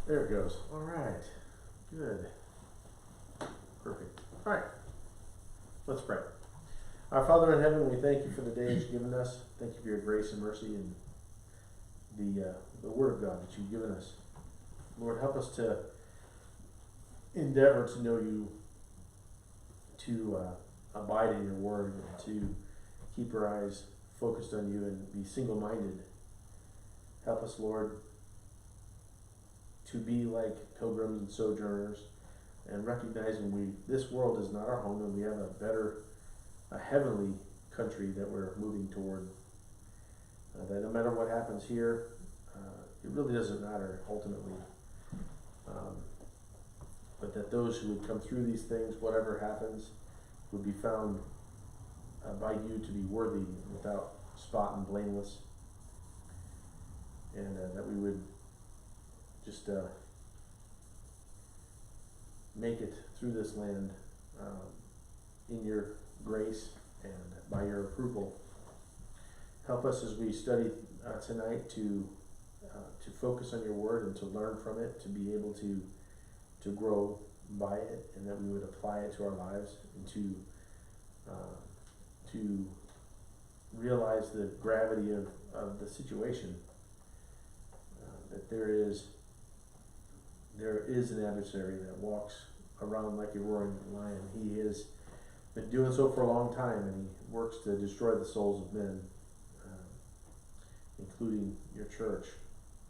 There it goes. All right. Good. Perfect. All right. Let's pray. Our Father in heaven, we thank you for the day that you've given us. Thank you for your grace and mercy and the Word of God that you've given us. Lord, help us to endeavor to know you, to abide in your Word, and to keep our eyes focused on you and be single-minded. Help us, Lord, to be like pilgrims and sojourners and recognizing this world is not our home and we have a heavenly country that we're moving toward. That no matter what happens here, it really doesn't matter ultimately. But that those who would come through these things, whatever happens, would be found by you to be worthy, without spot and blameless. And that we would just make it through this land in your grace and by your approval. Help us as we study tonight to focus on your word and to learn from it, to be able to grow by it, and that we would apply it to our lives and to realize the gravity of the situation. That there is an adversary that walks around like a roaring lion. He has been doing so for a long time, and he works to destroy the souls of men, including your church,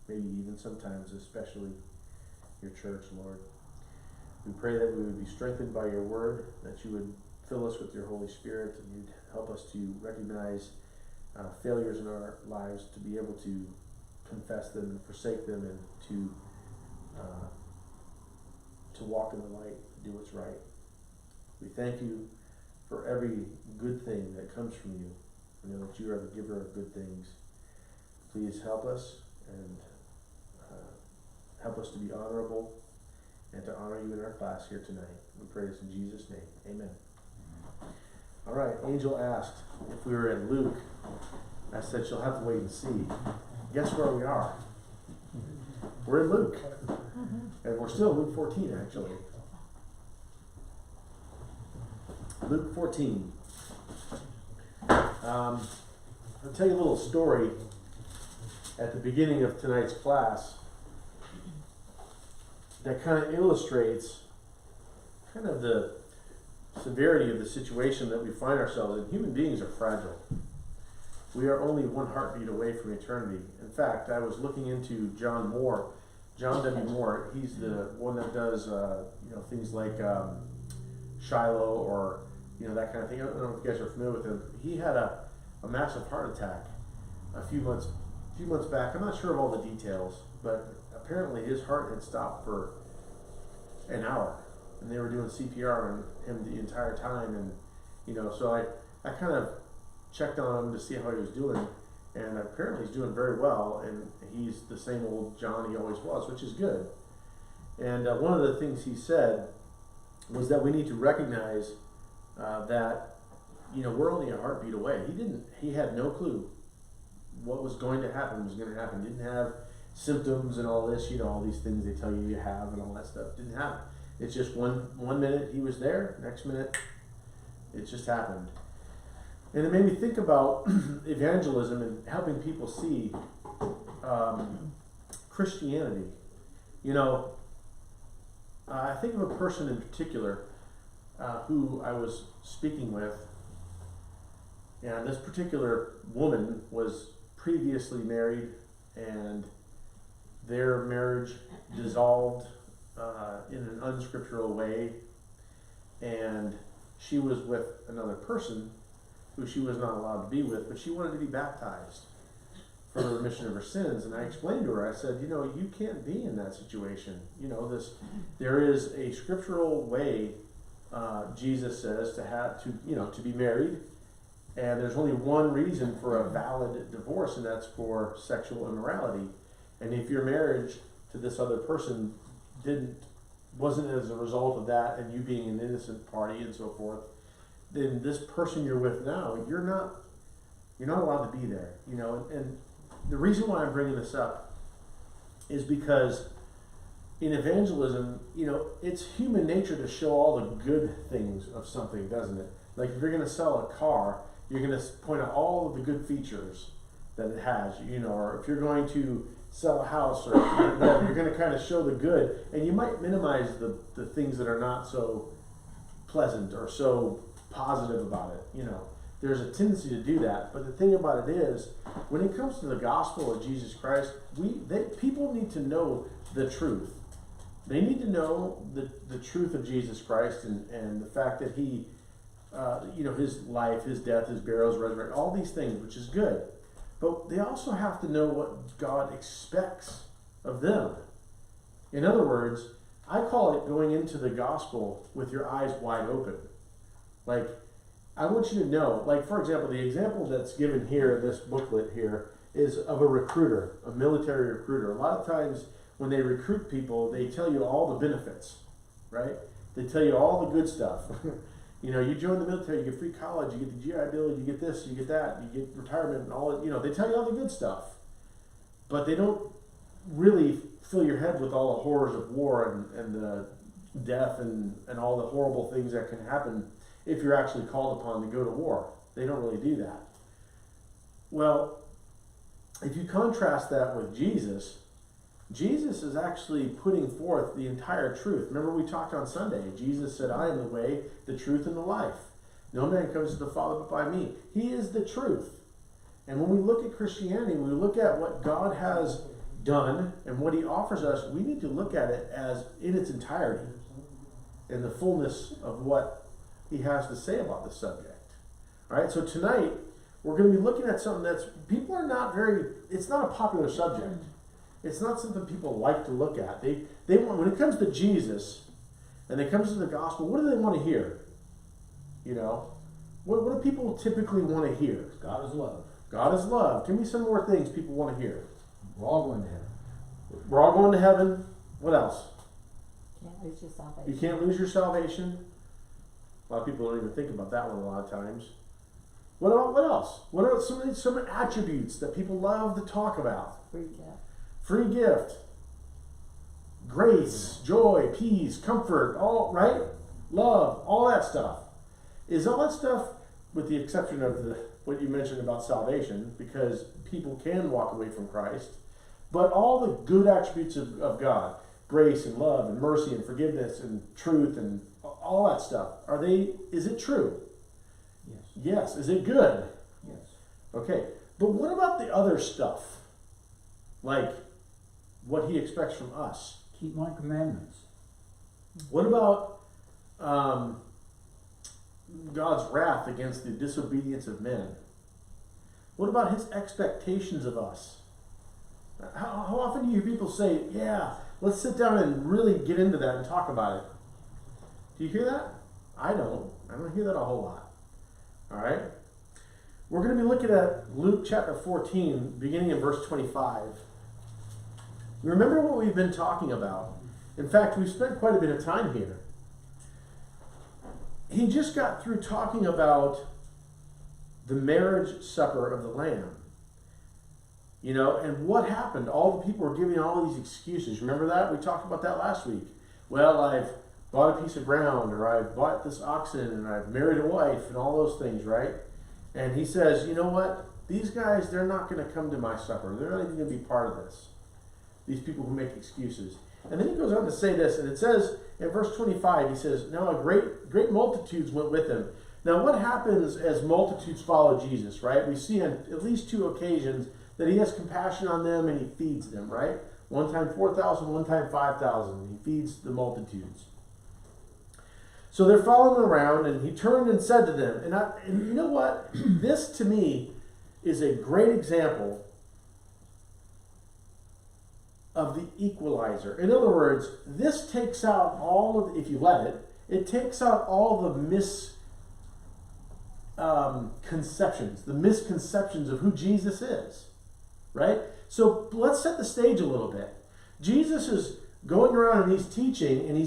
maybe even sometimes especially your church, Lord. We pray that we would be strengthened by your word, that you would fill us with your Holy Spirit, and you'd help us to recognize failures in our lives, to be able to confess them and forsake them, and to walk in the light, do what's right. We thank you for every good thing that comes from you. We know that you are the giver of good things. Please help us and help us to be honorable and to honor you in our class here tonight. We pray this in Jesus' name. Amen. All right, Angel asked if we were in Luke. I said she'll have to wait and see. Guess where we are? We're in Luke. And we're still in Luke 14, actually. Luke 14. I'll tell you a little story at the beginning of tonight's class that kind of illustrates kind of the severity of the situation that we find ourselves in. Human beings are fragile. We are only one heartbeat away from eternity. In fact, I was looking into John W. Moore. He's the one that does things like Shiloh or that kind of thing. I don't know if you guys are familiar with him. He had a massive heart attack a few months back. I'm not sure of all the details, but apparently his heart had stopped for an hour, and they were doing CPR on him the entire time. And so I kind of checked on him to see how he was doing, and apparently he's doing very well, and he's the same old John he always was, which is good. And one of the things he said was that we need to recognize that we're only a heartbeat away. He had no clue what was going to happen. Didn't have symptoms and all this, all these things they tell you have and all that stuff. Didn't happen. It's just one minute he was there, next minute it just happened. And it made me think about evangelism and helping people see Christianity. I think of a person in particular who I was speaking with, and this particular woman was previously married, and their marriage dissolved in an unscriptural way, and she was with another person who she was not allowed to be with, but she wanted to be baptized for the remission of her sins. And I explained to her, I said, you can't be in that situation. There is a scriptural way, Jesus says, to be married, and there's only one reason for a valid divorce, and that's for sexual immorality. And if your marriage to this other person wasn't as a result of that, and you being an innocent party and so forth, then this person you're with now, you're not allowed to be there. And the reason why I'm bringing this up is because in evangelism, it's human nature to show all the good things of something, doesn't it? Like if you're going to sell a car, you're going to point out all of the good features that it has, or if you're going to sell a house or whatever, you're going to kind of show the good, and you might minimize the things that are not so pleasant or so positive about it. There's a tendency to do that, but the thing about it is, when it comes to the gospel of Jesus Christ, people need to know the truth. They need to know the truth of Jesus Christ and the fact that he, his life, his death, his burial, his resurrection, all these things, which is good. But they also have to know what God expects of them. In other words, I call it going into the gospel with your eyes wide open. Like, I want you to know, like, for example, the example that's given here, this booklet here, is of a recruiter, a military recruiter. A lot of times when they recruit people, they tell you all the benefits, right? They tell you all the good stuff. You join the military, you get free college, you get the GI Bill, you get this, you get that, you get retirement and all that. They tell you all the good stuff. But they don't really fill your head with all the horrors of war and the death and all the horrible things that can happen if you're actually called upon to go to war. They don't really do that. Well, if you contrast that with Jesus, Jesus is actually putting forth the entire truth. Remember we talked on Sunday. Jesus said, I am the way, the truth, and the life. No man comes to the Father but by me. He is the truth. And when we look at Christianity, when we look at what God has done and what he offers us, we need to look at it as in its entirety, in the fullness of what he has to say about this subject. All right, so tonight we're going to be looking at something that's, people are not very, it's not a popular subject. It's not something people like to look at. They want, when it comes to Jesus and it comes to the gospel, what do they want to hear? What do people typically want to hear? God is love. God is love. Give me some more things people want to hear. We're all going to heaven. We're all going to heaven. What else? Can't lose your salvation. You can't lose your salvation. A lot of people don't even think about that one a lot of times. What else? What are some attributes that people love to talk about? Free gift. Free gift. Grace, joy, peace, comfort, all right? Love, all that stuff. Is all that stuff, with the exception of what you mentioned about salvation, because people can walk away from Christ, but all the good attributes of God, grace and love and mercy and forgiveness and truth and all that stuff, is it true? Yes. Yes. Is it good? Yes. Okay. But what about the other stuff? Like what he expects from us? Keep my commandments. What about God's wrath against the disobedience of men? What about his expectations of us? How often do you hear people say, yeah, let's sit down and really get into that and talk about it? Do you hear that? I don't hear that a whole lot. All right? We're going to be looking at Luke chapter 14, beginning in verse 25. Remember what we've been talking about. In fact, we've spent quite a bit of time here. He just got through talking about the marriage supper of the Lamb. And what happened? All the people were giving all these excuses. Remember that? We talked about that last week. Well, I've bought a piece of ground, or I've bought this oxen, and I've married a wife, and all those things, right? And he says, you know what? These guys, they're not going to come to my supper. They're not even going to be part of this. These people who make excuses. And then he goes on to say this, and it says in verse 25, he says, now a great multitudes went with him. Now what happens as multitudes follow Jesus, right? We see on at least 2 occasions that he has compassion on them and he feeds them, right? One time 4,000, one time 5,000. He feeds the multitudes. So they're following him around, and he turned and said to them, and you know what? This to me is a great example of the equalizer. In other words, this takes out all of, if you let it, it takes out all the misconceptions of who Jesus is, right? So let's set the stage a little bit. Jesus is going around and he's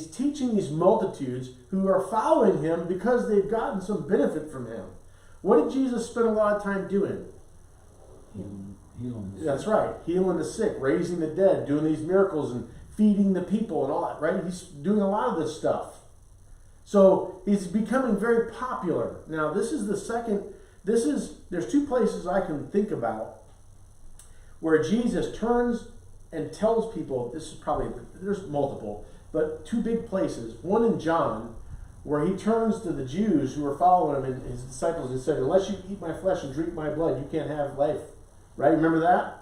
teaching these multitudes who are following him because they've gotten some benefit from him. What did Jesus spend a lot of time doing? Healing the sick. That's right. Healing the sick, raising the dead, doing these miracles and feeding the people and all that, right? He's doing a lot of this stuff. So he's becoming very popular. Now, there's two places I can think about where Jesus turns and tells people, there's multiple, but two big places. One in John, where he turns to the Jews who were following him and his disciples and said, unless you eat my flesh and drink my blood, you can't have life. Right? Remember that?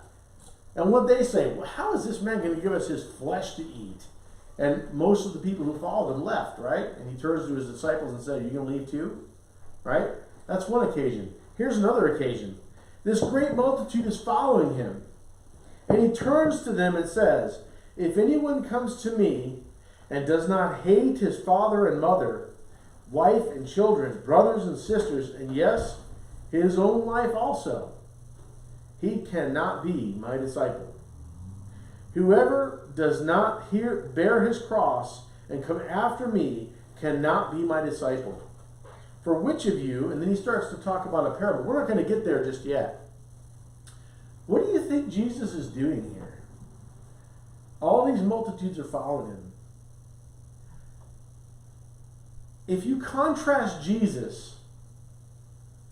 And what they say, well, how is this man going to give us his flesh to eat? And most of the people who followed him left, right? And he turns to his disciples and said, are you going to leave too? Right? That's one occasion. Here's another occasion. This great multitude is following him. And he turns to them and says, if anyone comes to me and does not hate his father and mother, wife and children, brothers and sisters, and yes, his own life also, he cannot be my disciple. Whoever does not bear his cross and come after me cannot be my disciple. For which of you, and then he starts to talk about a parable. We're not going to get there just yet. What do you think Jesus is doing here? All these multitudes are following him. If you contrast Jesus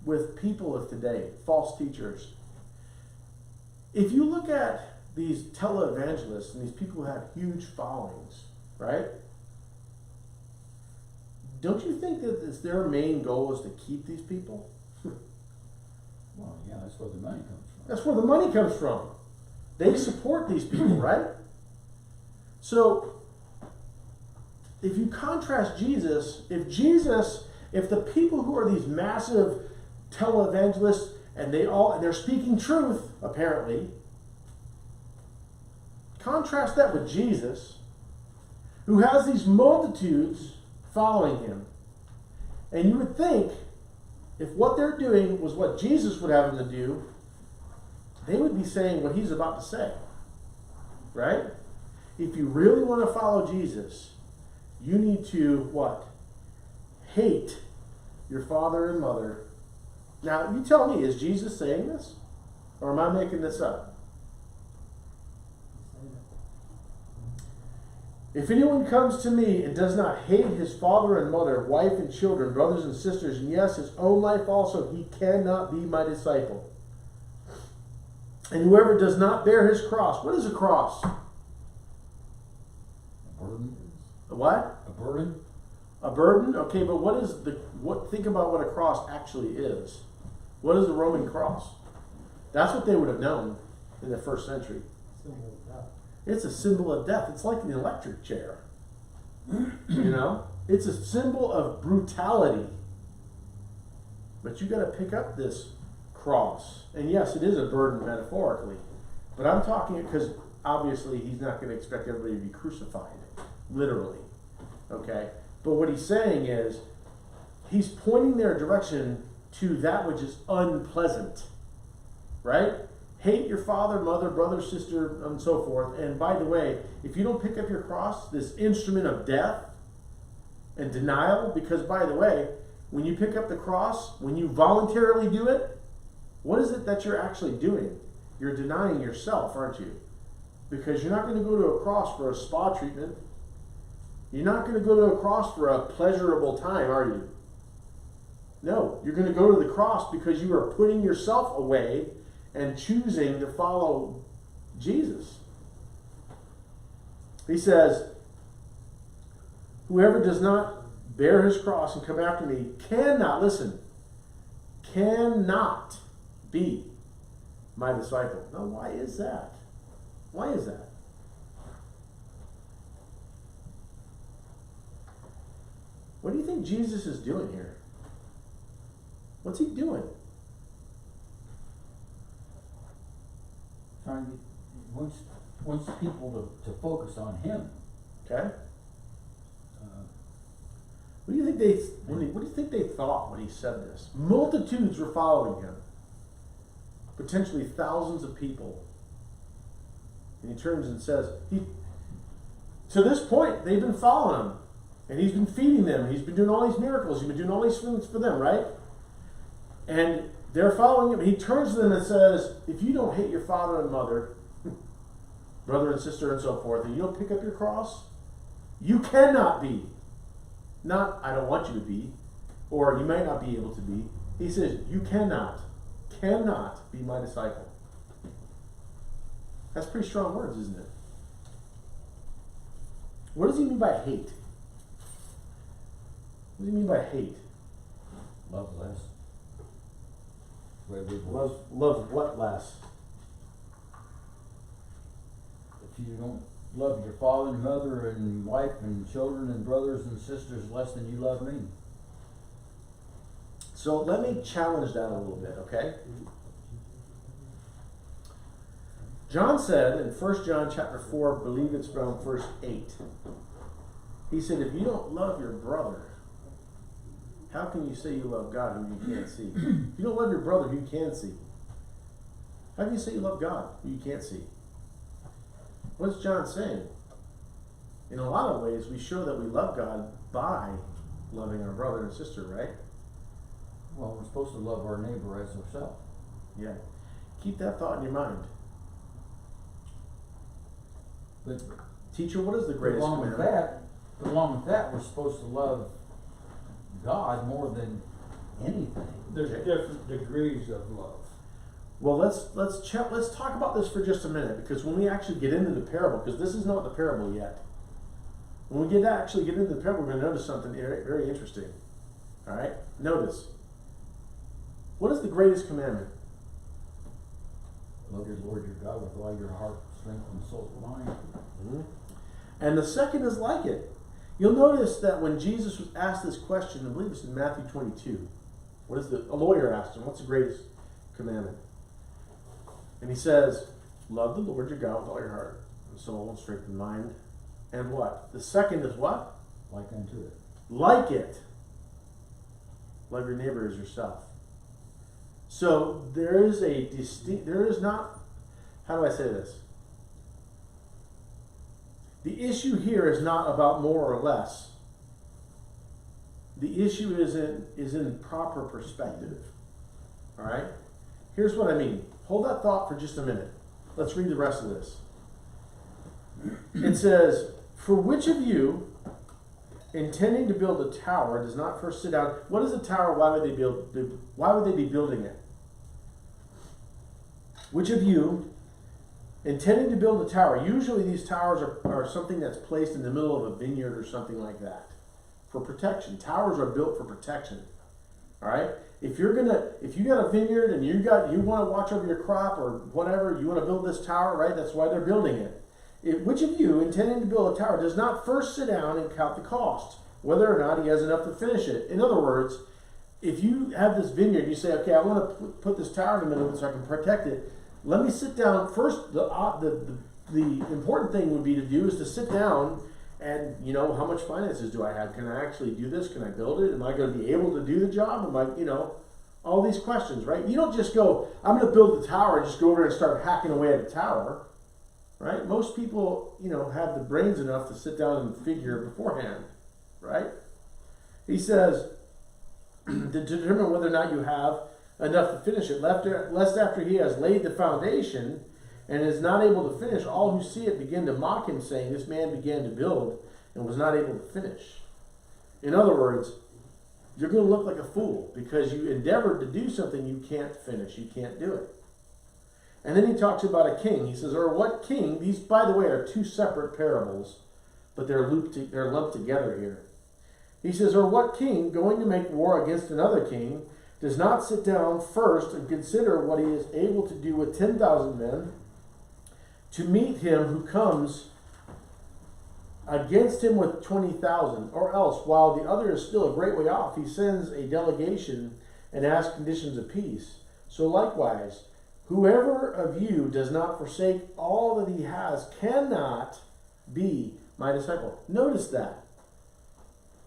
with people of today, false teachers, if you look at these televangelists and these people who have huge followings, right? Don't you think that their main goal is to keep these people? Well, yeah, that's where the money comes from. That's where the money comes from. They support these people, right? So, if you contrast Jesus, if the people who are these massive televangelists and they're speaking truth, apparently, contrast that with Jesus, who has these multitudes following him. And you would think, if what they're doing was what Jesus would have them to do, they would be saying what he's about to say. Right? If you really want to follow Jesus, you need to, what? Hate your father and mother. Now, you tell me, is Jesus saying this? Or am I making this up? If anyone comes to me and does not hate his father and mother, wife and children, brothers and sisters, and yes, his own life also, he cannot be my disciple. And whoever does not bear his cross, what is a cross? A burden? A what? A burden? A burden? Okay, but think about what a cross actually is. What is the Roman cross? That's what they would have known in the first century. It's a symbol of death. It's like an electric chair. You know? It's a symbol of brutality. But you got to pick up this cross. And yes, it is a burden metaphorically. But I'm talking because obviously he's not going to expect everybody to be crucified. Literally. Okay? But what he's saying is, he's pointing their direction to that which is unpleasant. Right? Hate your father, mother, brother, sister, and so forth. And by the way, if you don't pick up your cross, this instrument of death and denial, because by the way, when you pick up the cross, when you voluntarily do it, what is it that you're actually doing? You're denying yourself, aren't you? Because you're not going to go to a cross for a spa treatment. You're not going to go to a cross for a pleasurable time, are you? No, you're going to go to the cross because you are putting yourself away and choosing to follow Jesus. He says, whoever does not bear his cross and come after me cannot be my disciple. Now, why is that? Why is that? What do you think Jesus is doing here? What's he doing? Wants people to focus on him. Okay. What do you think they thought when he said this? Multitudes were following him. Potentially thousands of people. And he turns and says, to this point, they've been following him. And he's been feeding them. He's been doing all these miracles. He's been doing all these things for them, right? And they're following him. He turns to them and says, if you don't hate your father and mother, brother and sister and so forth, and you don't pick up your cross, you cannot be. Not, I don't want you to be, or you may not be able to be. He says, you cannot be my disciple. That's pretty strong words, isn't it? What does he mean by hate? What does he mean by hate? Love less. Love what less? If you don't love your father and mother and wife and children and brothers and sisters less than you love me. So let me challenge that a little bit, okay? John said in 1 John chapter 4, believe it's around verse 8. He said, if you don't love your brother, how can you say you love God whom you can't see? If you don't love your brother who you can see, how can you say you love God who you can't see? What's John saying? In a lot of ways, we show that we love God by loving our brother and sister, right? Well, we're supposed to love our neighbor as ourselves. Yeah. Keep that thought in your mind. But Teacher, what is the greatest commandment? along with that, we're supposed to love God more than anything. There's different degrees of love. Well, let's talk about this for just a minute, because when we actually get into the parable, because this is not the parable yet. When we actually get into the parable, we're going to notice something very, very interesting. All right? Notice. What is the greatest commandment? Love your Lord your God with all your heart, strength, and soul and mind. Mm-hmm. And the second is like it. You'll notice that when Jesus was asked this question, I believe it's in Matthew 22. A lawyer asked him, what's the greatest commandment? And he says, love the Lord your God with all your heart and soul and strength and mind. And what? The second is what? Like unto it. Like it. Love your neighbor as yourself. So there is not, how do I say this? The issue here is not about more or less. The issue is in proper perspective. All right? Here's what I mean. Hold that thought for just a minute. Let's read the rest of this. It says, for which of you, intending to build a tower, does not first sit down? What is a tower? Why would they be building it? Which of you, intending to build a tower, usually these towers are something that's placed in the middle of a vineyard or something like that for protection. Towers are built for protection. All right? If you got a vineyard and you want to watch over your crop or whatever, you want to build this tower, right? That's why they're building it. Which of you, intending to build a tower, does not first sit down and count the cost, whether or not he has enough to finish it? In other words, if you have this vineyard, you say, okay, I want to put this tower in the middle so I can protect it. Let me sit down first. The important thing would be to do is to sit down and, how much finances do I have? Can I actually do this? Can I build it? Am I going to be able to do the job? Am I, all these questions, right? You don't just go, I'm going to build the tower and just go over and start hacking away at the tower, right? Most people, have the brains enough to sit down and figure beforehand, right? He says, to determine whether or not you have enough to finish it, lest after he has laid the foundation and is not able to finish, all who see it begin to mock him, saying, this man began to build and was not able to finish. In other words, you're going to look like a fool because you endeavored to do something you can't finish. You can't do it. And then he talks about a king. He says, or what king? These, by the way, are two separate parables, but they're lumped together here. He says, or what king, going to make war against another king, does not sit down first and consider what he is able to do with 10,000 men to meet him who comes against him with 20,000? Or else, while the other is still a great way off, he sends a delegation and asks conditions of peace. So likewise, whoever of you does not forsake all that he has cannot be my disciple. Notice that.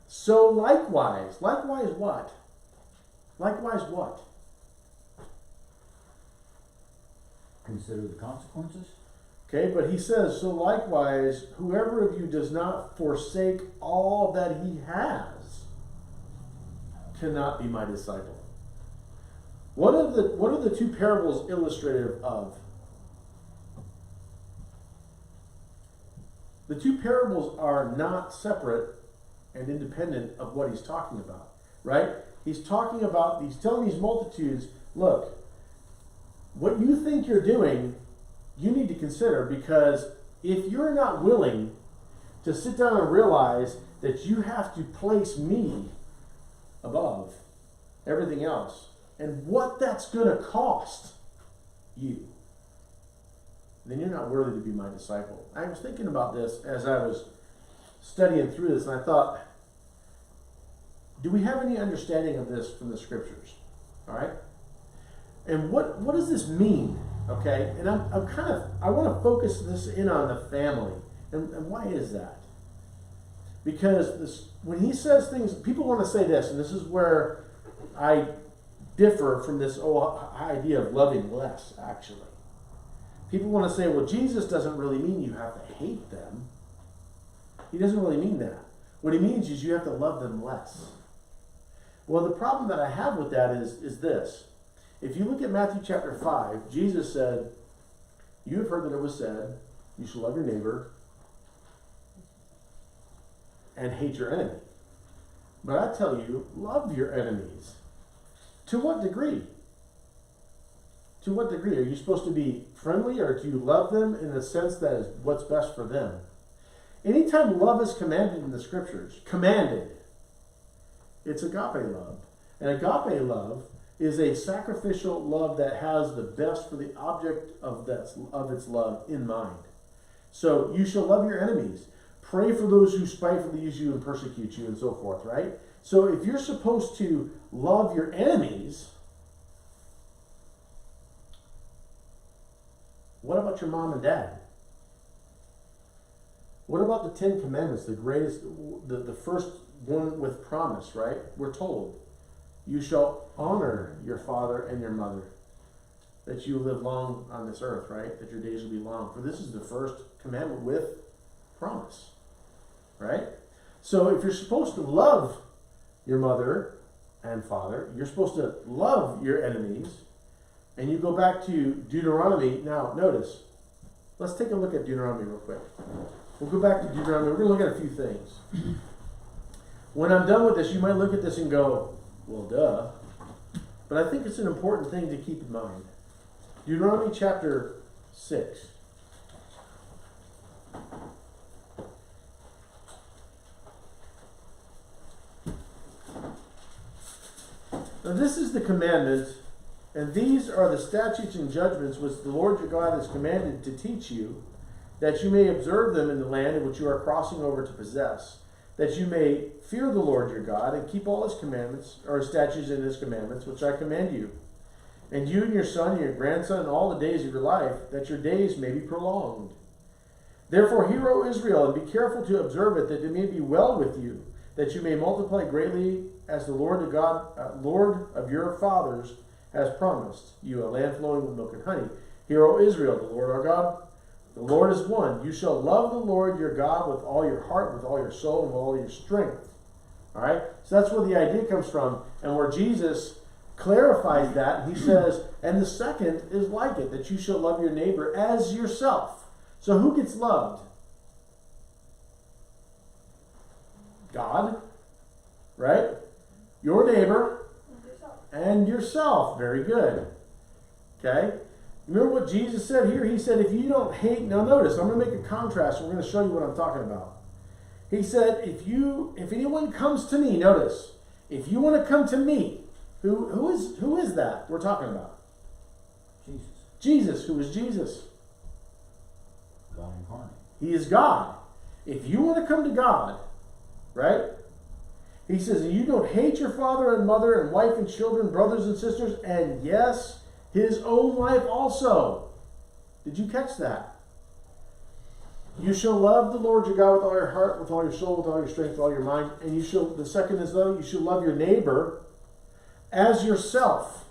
So likewise what? Likewise what? Consider the consequences. Okay, but he says, so likewise, whoever of you does not forsake all that he has cannot be my disciple. What are the two parables illustrative of? The two parables are not separate and independent of what he's talking about, right? He's telling these multitudes, look, what you think you're doing, you need to consider, because if you're not willing to sit down and realize that you have to place me above everything else, and what that's going to cost you, then you're not worthy to be my disciple. I was thinking about this as I was studying through this, and I thought, do we have any understanding of this from the scriptures? All right? And what does this mean? Okay? And I want to focus this in on the family. And why is that? Because when he says things, people want to say this, and this is where I differ from this idea of loving less, actually. People want to say, well, Jesus doesn't really mean you have to hate them. He doesn't really mean that. What he means is you have to love them less. Well, the problem that I have with that is this. If you look at Matthew chapter 5, Jesus said, you have heard that it was said, you shall love your neighbor and hate your enemy. But I tell you, love your enemies. To what degree? To what degree? Are you supposed to be friendly, or do you love them in the sense that is what's best for them? Anytime love is commanded in the scriptures, it's agape love. And agape love is a sacrificial love that has the best for the object of its love in mind. So you shall love your enemies. Pray for those who spitefully use you and persecute you, and so forth, right? So if you're supposed to love your enemies, what about your mom and dad? What about the 10 Commandments, the greatest, the first one with promise, right? We're told, you shall honor your father and your mother, that you live long on this earth, right? That your days will be long. For this is the first commandment with promise, right? So if you're supposed to love your mother and father, you're supposed to love your enemies, and you go back to Deuteronomy. Now, notice, let's take a look at Deuteronomy real quick. We'll go back to Deuteronomy. We're going to look at a few things. When I'm done with this, you might look at this and go, well, duh. But I think it's an important thing to keep in mind. Deuteronomy chapter 6. Now this is the commandment, and these are the statutes and judgments which the Lord your God has commanded to teach you, that you may observe them in the land in which you are crossing over to possess, that you may fear the Lord your God and keep all his commandments, or his statutes and his commandments, which I command you, and you and your son and your grandson and all the days of your life, that your days may be prolonged. Therefore hear, O Israel, and be careful to observe it, that it may be well with you, that you may multiply greatly, as the Lord the God, Lord of your fathers has promised you, a land flowing with milk and honey. Hear, O Israel, the Lord our God, the Lord is one. You shall love the Lord your God with all your heart, with all your soul, and with all your strength. All right? So that's where the idea comes from, and where Jesus clarifies that. He says, and the second is like it, that you shall love your neighbor as yourself. So who gets loved? God, right? Your neighbor and yourself. Very good. Okay? Remember what Jesus said here? He said, if you don't hate, now notice, I'm going to make a contrast. We're going to show you what I'm talking about. He said, if anyone comes to me, notice, if you want to come to me, who is that we're talking about? Jesus. Jesus. Who is Jesus? God incarnate. He is God. If you want to come to God, right? He says, you don't hate your father and mother and wife and children, brothers and sisters, and yes, his own life also. Did you catch that? You shall love the Lord your God with all your heart, with all your soul, with all your strength, with all your mind. And the second is though, you shall love your neighbor as yourself.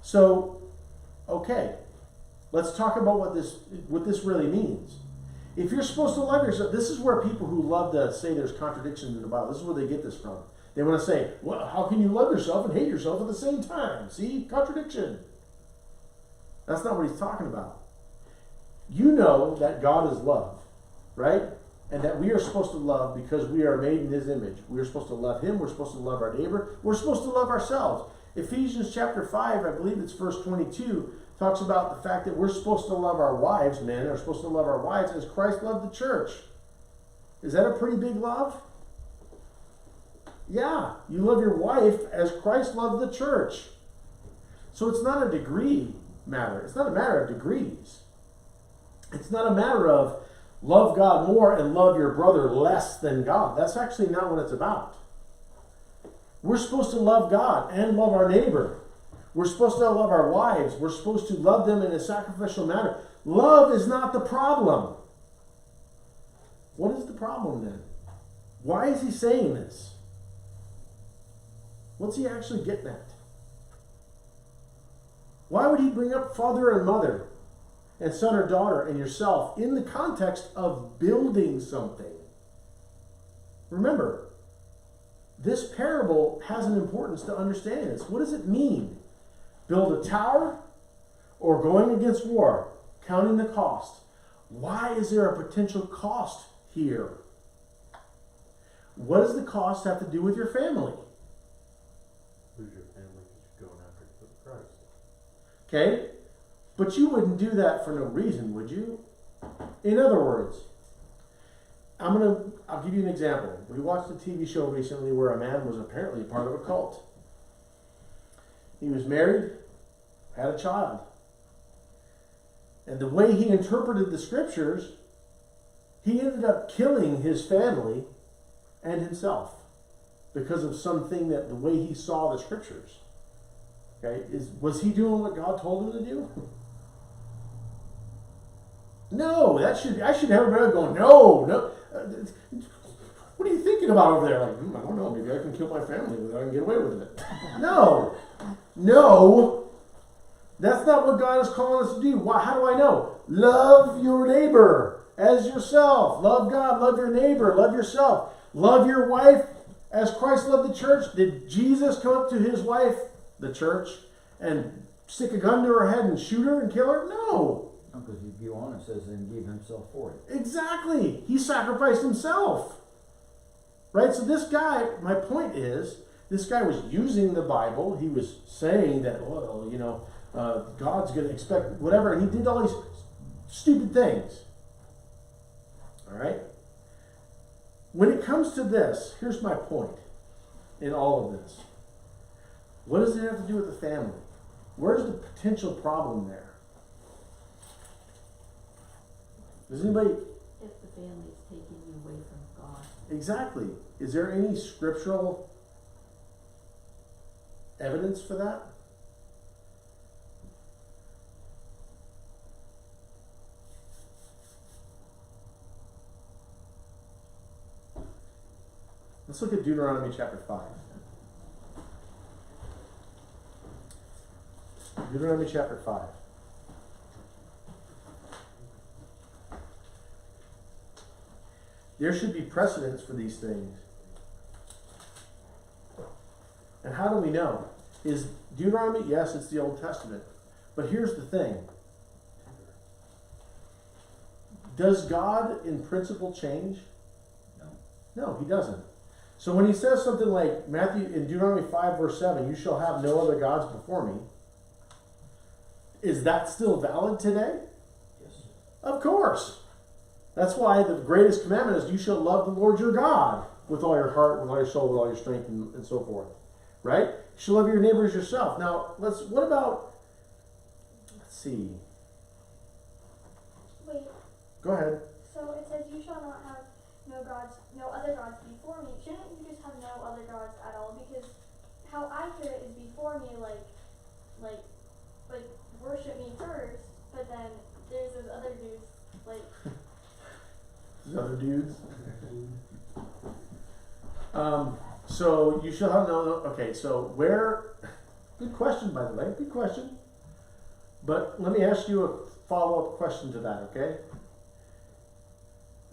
So, okay, let's talk about what this really means. If you're supposed to love yourself, this is where people who love to say there's contradictions in the Bible, this is where they get this from. They want to say, well, how can you love yourself and hate yourself at the same time? See, contradiction. That's not what he's talking about. You know that God is love. right? And that we are supposed to love because we are made in his image. We are supposed to love him. We're supposed to love our neighbor. We're supposed to love ourselves. Ephesians chapter 5, I believe it's verse 22, talks about the fact that we're supposed to love our wives, men are supposed to love our wives as Christ loved the church. Is that a pretty big love? Yeah, you love your wife as Christ loved the church. So it's not a degree matter. It's not a matter of degrees. It's not a matter of love God more and love your brother less than God. That's actually not what it's about. We're supposed to love God and love our neighbor. We're supposed to love our wives. We're supposed to love them in a sacrificial manner. Love is not the problem. What is the problem then? Why is he saying this? What's he actually getting at? Why would he bring up father and mother and son or daughter and yourself in the context of building something? Remember, this parable has an importance to understanding this. What does it mean? Build a tower or going against war? Counting the cost. Why is there a potential cost here? What does the cost have to do with your family? Who's your family that you're going after for Christ? Okay? But you wouldn't do that for no reason, would you? In other words, I'll give you an example. We watched a TV show recently where a man was apparently part of a cult. He was married, had a child. And the way he interpreted the scriptures, he ended up killing his family and himself because of something that the way he saw the scriptures. Okay, was he doing what God told him to do? No, I should have everybody going, no. What are you thinking about over there? Like, I don't know, maybe I can kill my family without I can get away with it. No, that's not what God is calling us to do. Why? How do I know? Love your neighbor as yourself. Love God, love your neighbor, love yourself. Love your wife as Christ loved the church. Did Jesus come up to his wife, the church, and stick a gun to her head and shoot her and kill her? No. Because if you go on, it says, and gave himself for it. Exactly. He sacrificed himself. Right? So this guy, my point is, this guy was using the Bible. He was saying that, well, God's going to expect whatever. And he did all these stupid things. All right? When it comes to this, here's my point in all of this. What does it have to do with the family? Where's the potential problem there? Does anybody... If the family is taking you away from God. Exactly. Is there any scriptural evidence for that? Let's look at Deuteronomy chapter 5. Deuteronomy chapter 5. There should be precedents for these things. And how do we know? Is Deuteronomy? Yes, it's the Old Testament. But here's the thing. Does God in principle change? No, he doesn't. So when he says something like in Deuteronomy 5 verse 7, you shall have no other gods before me, is that still valid today? Yes. Of course. That's why the greatest commandment is you shall love the Lord your God with all your heart, with all your soul, with all your strength, and so forth. Right? You shall love your neighbor as yourself. Now, let's see. Wait, Go ahead. so it says you shall not have no other gods before me. Shouldn't you just have no other gods at all? Because how I hear it is before me, like worship me first, but then there's those other dudes, like. These other dudes. So you shall have no. Okay, so where? Good question, by the way. Good question. But let me ask you a follow-up question to that. Okay.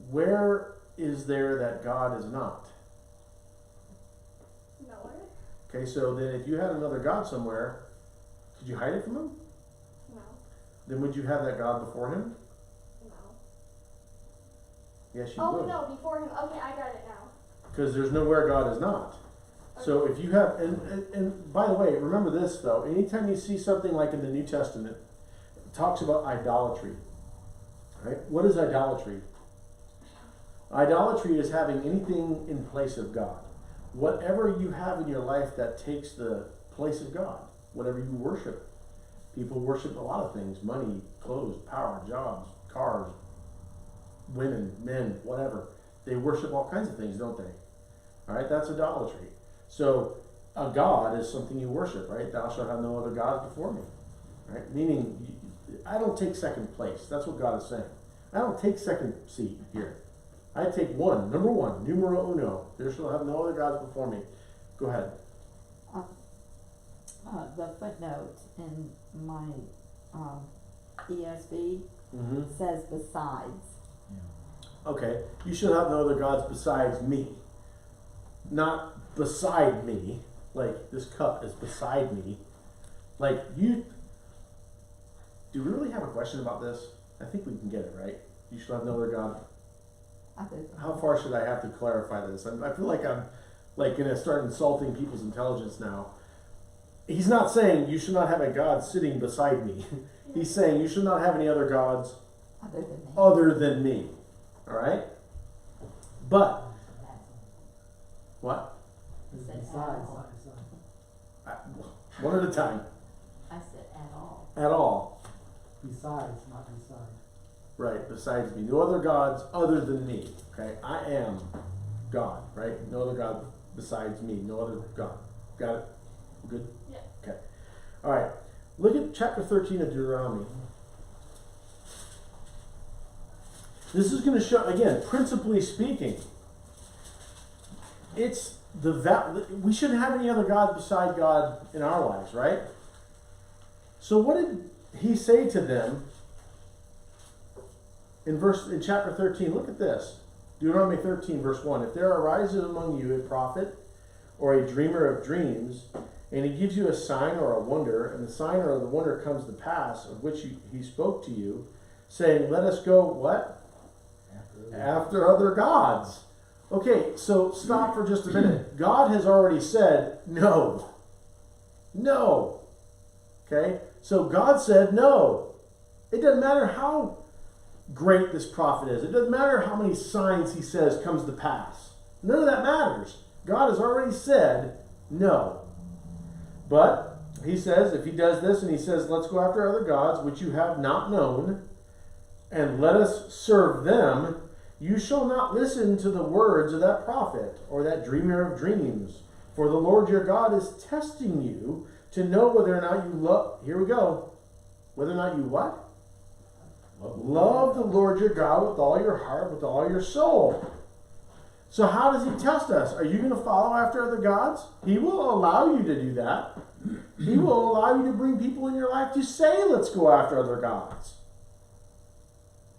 Where is there that God is not? Nowhere? Okay, so then if you had another God somewhere, could you hide it from him? No. Then would you have that God before him? No. Yes, you Oh would. no, before him. Okay, I got it now. Because there's nowhere God is not. So if you have, and by the way, remember this though, anytime you see something like in the New Testament, it talks about idolatry. Right? What is idolatry? Idolatry is having anything in place of God. Whatever you have in your life that takes the place of God, whatever you worship. People worship a lot of things: money, clothes, power, jobs, cars, women, men, whatever. They worship all kinds of things, don't they? All right, that's idolatry. So a god is something you worship, right? Thou shalt have no other gods before me, right? Meaning, I don't take second place. That's what God is saying. I don't take second seat here. I take one, number one, numero uno. There shall have no other gods before me. Go ahead. The footnote in my ESV Mm-hmm. says besides. Okay, you shall have no other gods besides me. Not beside me, like this cup is beside me. Like you, do we really have a question about this? I think we can get it, right? You shall have no other God. Other than How far should I have to clarify this? I feel like I'm like gonna start insulting people's intelligence now. He's not saying you should not have a God sitting beside me. He's saying you should not have any other gods other than me. other than me. All right? But what? He said at all. One at a time. I said at all. At all. Besides, not beside. Right, besides me. No other gods other than me. Okay? I am God, right? No other God besides me. No other God. Got it? Good? Yeah. Okay. All right. Look at chapter 13 of Deuteronomy. This is going to show, again, principally speaking, it's we shouldn't have any other gods beside God in our lives, right? So what did he say to them in chapter 13? Look at this. Deuteronomy 13, verse 1. If there arises among you a prophet or a dreamer of dreams, and he gives you a sign or a wonder, and the sign or the wonder comes to pass, of which he spoke to you, saying, let us go, what? After other gods. Okay, so stop for just a minute. God has already said no. No. Okay? So God said no. It doesn't matter how great this prophet is. It doesn't matter how many signs he says comes to pass. None of that matters. God has already said no. But he says, if he does this and he says, let's go after other gods, which you have not known, and let us serve them, you shall not listen to the words of that prophet or that dreamer of dreams. For the Lord your God is testing you to know whether or not you love, here we go, whether or not you what? Love the Lord your God with all your heart, with all your soul. So how does he test us? Are you going to follow after other gods? He will allow you to do that. He will allow you to bring people in your life to say, let's go after other gods.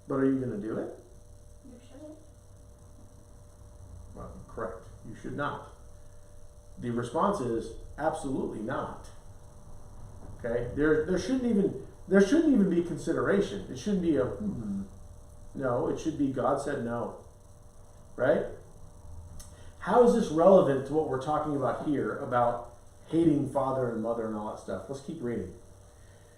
But are you going to do it? You shouldn't. Well, correct. You should not. The response is absolutely not. Okay? There shouldn't even be consideration. It shouldn't be a no, it should be God said no. Right? How is this relevant to what we're talking about here about hating father and mother and all that stuff? Let's keep reading.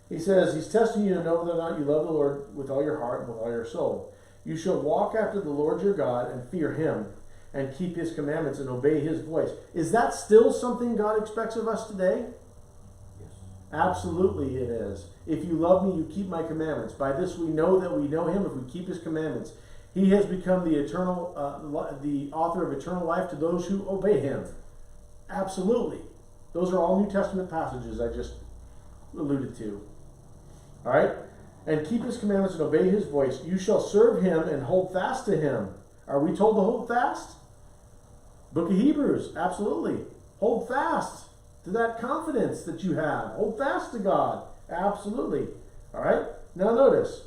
He says, he's testing you to know whether or not you love the Lord with all your heart and with all your soul. You shall walk after the Lord your God and fear him and keep his commandments and obey his voice. Is that still something God expects of us today? Yes. Absolutely it is. If you love me, you keep my commandments. By this we know that we know him if we keep his commandments. He has become the author of eternal life to those who obey him. Absolutely. Those are all New Testament passages I just alluded to. All right? And keep his commandments and obey his voice. You shall serve him and hold fast to him. Are we told to hold fast? Book of Hebrews, absolutely. Hold fast to that confidence that you have. Hold fast to God. Absolutely. All right? Now notice.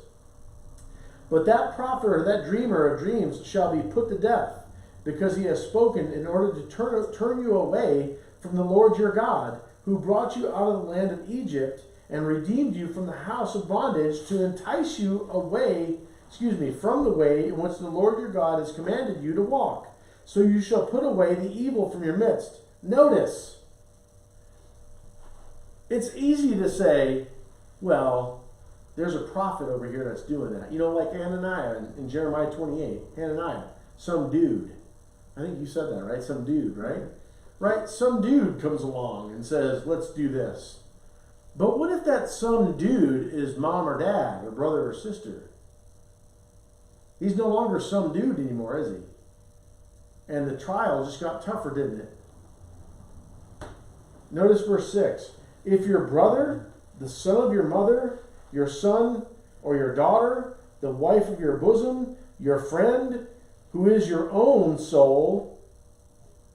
But that prophet or that dreamer of dreams shall be put to death, because he has spoken in order to turn you away from the Lord your God, who brought you out of the land of Egypt and redeemed you from the house of bondage, to entice you away from the way in which the Lord your God has commanded you to walk. So you shall put away the evil from your midst. Notice, it's easy to say, well, there's a prophet over here that's doing that. You know, like Hananiah in Jeremiah 28. Hananiah, some dude. I think you said that, right? Some dude, right? Right? Some dude comes along and says, let's do this. But what if that some dude is mom or dad or brother or sister? He's no longer some dude anymore, is he? And the trial just got tougher, didn't it? Notice verse 6. If your brother, the son of your mother, your son or your daughter, the wife of your bosom, your friend, who is your own soul,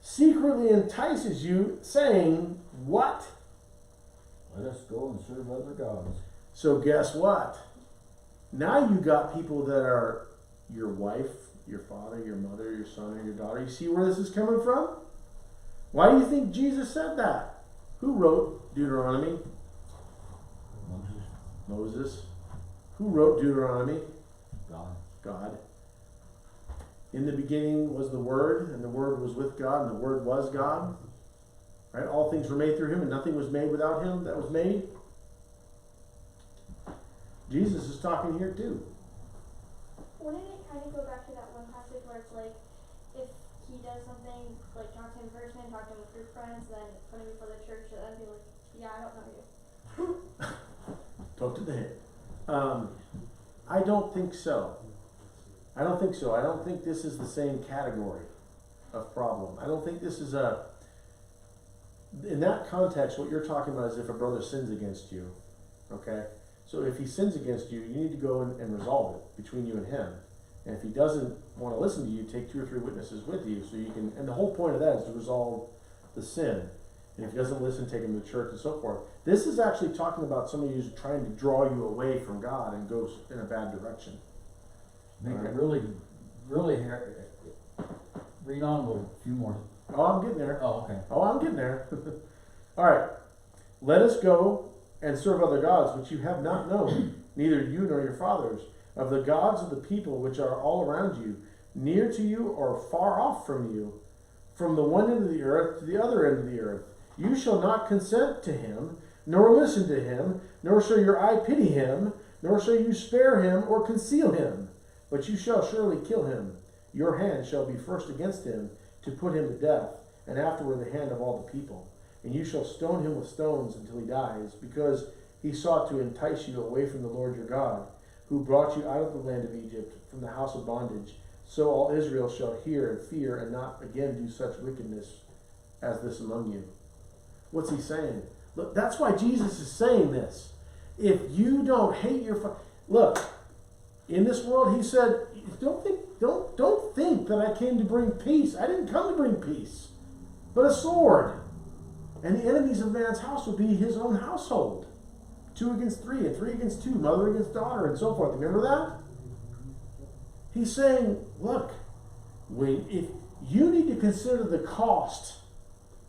secretly entices you, saying, what? Let us go and serve other gods. So guess what? Now you got people that are your wife, your father, your mother, your son, or your daughter. You see where this is coming from? Why do you think Jesus said that? Who wrote Deuteronomy? Moses. Who wrote Deuteronomy? God. God. In the beginning was the Word, and the Word was with God, and the Word was God. Right? All things were made through Him, and nothing was made without Him that was made. Jesus is talking here too. Wouldn't it kind of go back to that one passage where it's like, if he does something, like talk to him in person, talk to him with your friends, then put him before the church, and then be like, yeah, I don't know you. Talk to the head. I don't think so. I don't think so. I don't think this is the same category of problem. I don't think this is in that context, what you're talking about is if a brother sins against you, okay? So if he sins against you, you need to go and resolve it between you and him. And if he doesn't want to listen to you, take 2 or 3 witnesses with you so you can, and the whole point of that is to resolve the sin. And if he doesn't listen, take him to church and so forth. This is actually talking about somebody who's trying to draw you away from God and goes in a bad direction. Make it really read on a little few more. Oh, I'm getting there. Oh, okay. Oh, I'm getting there. All right. Let us go and serve other gods, which you have not known, neither you nor your fathers, of the gods of the people which are all around you, near to you or far off from you, from the one end of the earth to the other end of the earth. You shall not consent to him, nor listen to him, nor shall your eye pity him, nor shall you spare him or conceal him, but you shall surely kill him. Your hand shall be first against him, to put him to death, and afterward the hand of all the people. And you shall stone him with stones until he dies, because he sought to entice you away from the Lord your God, who brought you out of the land of Egypt, from the house of bondage. So all Israel shall hear and fear, and not again do such wickedness as this among you. What's he saying? Look, that's why Jesus is saying this. If you don't hate your look, in this world, he said, don't think that I came to bring peace. I didn't come to bring peace, but a sword. And the enemies of man's house will be his own household. 2 against 3, and 3 against 2, mother against daughter, and so forth. Remember that? He's saying, look, if you need to consider the cost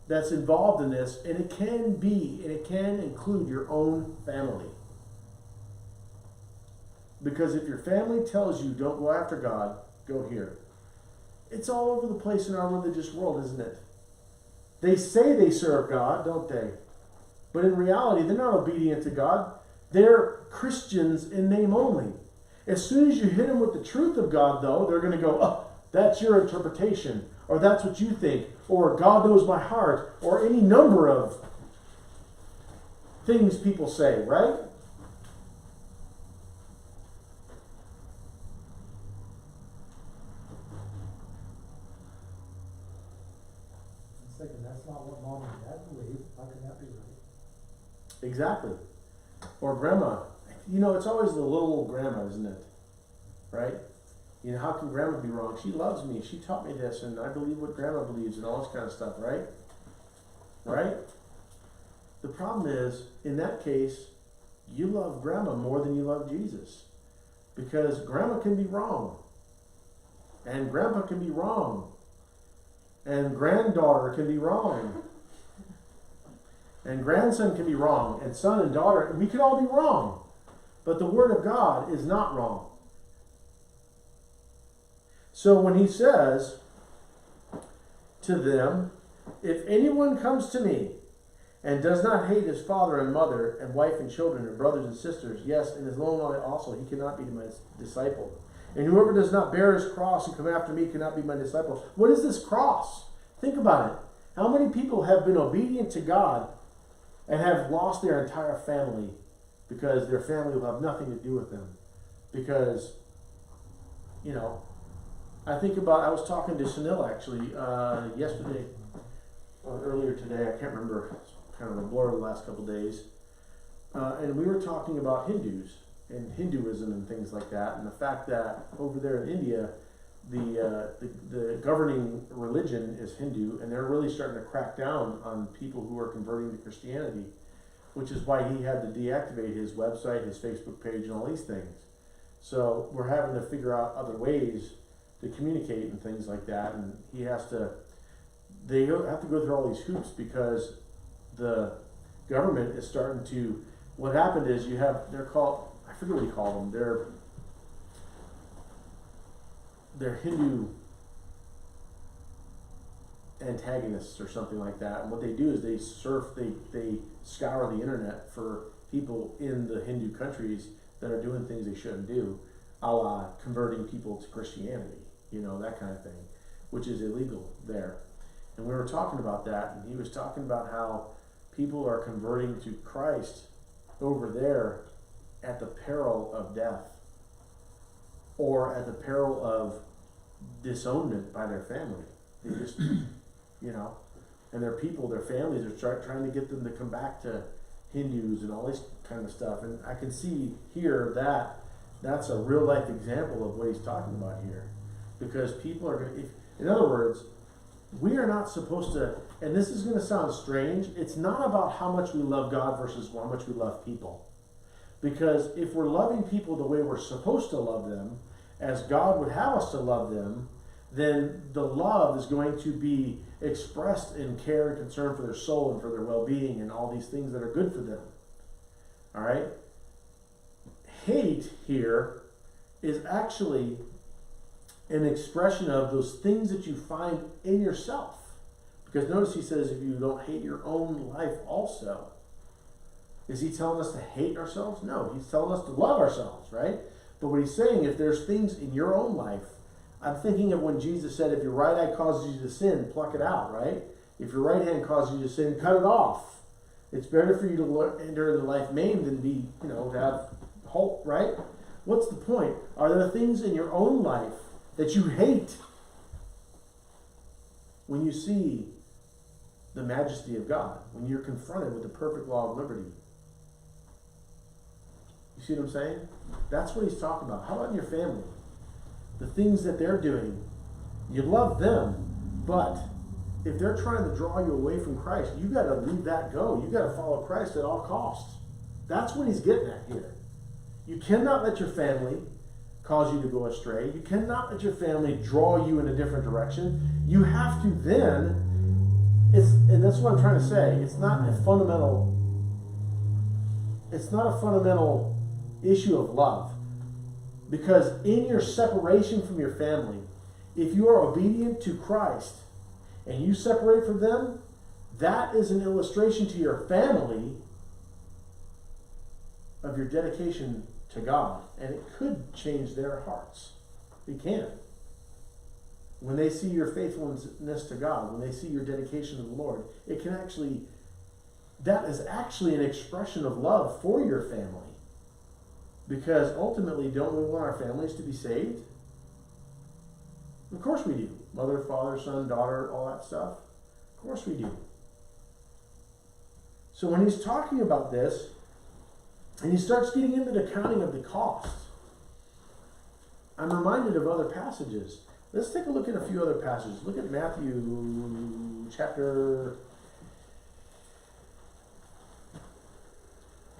that's involved in this, and it can include your own family. Because if your family tells you don't go after God, go here. It's all over the place in our religious world, isn't it? They say they serve God, don't they? But in reality, they're not obedient to God. They're Christians in name only. As soon as you hit them with the truth of God, though, they're going to go, oh, that's your interpretation, or that's what you think, or God knows my heart, or any number of things people say, right? That's not what mom and dad believe. How can that be right? Exactly. Or grandma. You know, it's always the little old grandma, isn't it? Right? You know, how can grandma be wrong? She loves me. She taught me this, and I believe what grandma believes, and all this kind of stuff, right? Right? The problem is, in that case, you love grandma more than you love Jesus. Because grandma can be wrong. And grandpa can be wrong. And granddaughter can be wrong. And grandson can be wrong. And son and daughter, we can all be wrong. But the Word of God is not wrong. So when he says to them, if anyone comes to me and does not hate his father and mother and wife and children and brothers and sisters, yes, and his own life also, he cannot be my disciple. And whoever does not bear his cross and come after me cannot be my disciple. What is this cross? Think about it. How many people have been obedient to God and have lost their entire family because their family will have nothing to do with them? Because, I think about, I was talking to Sunil actually yesterday, or earlier today, I can't remember, it's kind of a blur the last couple days. And we were talking about Hindus and Hinduism and things like that, and the fact that over there in India, the governing religion is Hindu, and they're really starting to crack down on people who are converting to Christianity, which is why he had to deactivate his website, his Facebook page, and all these things. So we're having to figure out other ways to communicate and things like that, and they have to go through all these hoops because the government is starting to, what happened is they're called, I forget what he called them, they're Hindu antagonists or something like that. And what they do is they scour the internet for people in the Hindu countries that are doing things they shouldn't do, a la converting people to Christianity, that kind of thing, which is illegal there. And we were talking about that, and he was talking about how people are converting to Christ over there at the peril of death, or at the peril of disownment by their family. They just, and their people, their families are trying to get them to come back to Hindus and all this kind of stuff. And I can see here that that's a real life example of what he's talking about here. Because people are going to, in other words, we are not supposed to, and this is going to sound strange, it's not about how much we love God versus how much we love people. Because if we're loving people the way we're supposed to love them, as God would have us to love them, then the love is going to be expressed in care and concern for their soul and for their well-being and all these things that are good for them. All right? Hate here is actually an expression of those things that you find in yourself. Because notice he says, if you don't hate your own life also. Is he telling us to hate ourselves? No, he's telling us to love ourselves, right? But what he's saying, if there's things in your own life, I'm thinking of when Jesus said, if your right eye causes you to sin, pluck it out, right? If your right hand causes you to sin, cut it off. It's better for you to enter the life maimed than be, to have hope, right? What's the point? Are there things in your own life that you hate when you see the majesty of God, when you're confronted with the perfect law of liberty? You see what I'm saying? That's what he's talking about. How about in your family? The things that they're doing, you love them, but if they're trying to draw you away from Christ, you got to leave that go. You got to follow Christ at all costs. That's what he's getting at here. You cannot let your family cause you to go astray. You cannot let your family draw you in a different direction. You have to then, and that's what I'm trying to say, it's not a fundamental issue of love. Because in your separation from your family, if you are obedient to Christ and you separate from them, that is an illustration to your family of your dedication to God. And it could change their hearts. It can. When they see your faithfulness to God, when they see your dedication to the Lord, that is actually an expression of love for your family. Because ultimately, don't we want our families to be saved? Of course we do. Mother, father, son, daughter, all that stuff. Of course we do. So when he's talking about this, and he starts getting into the counting of the cost, I'm reminded of other passages. Let's take a look at a few other passages. Look at Matthew chapter...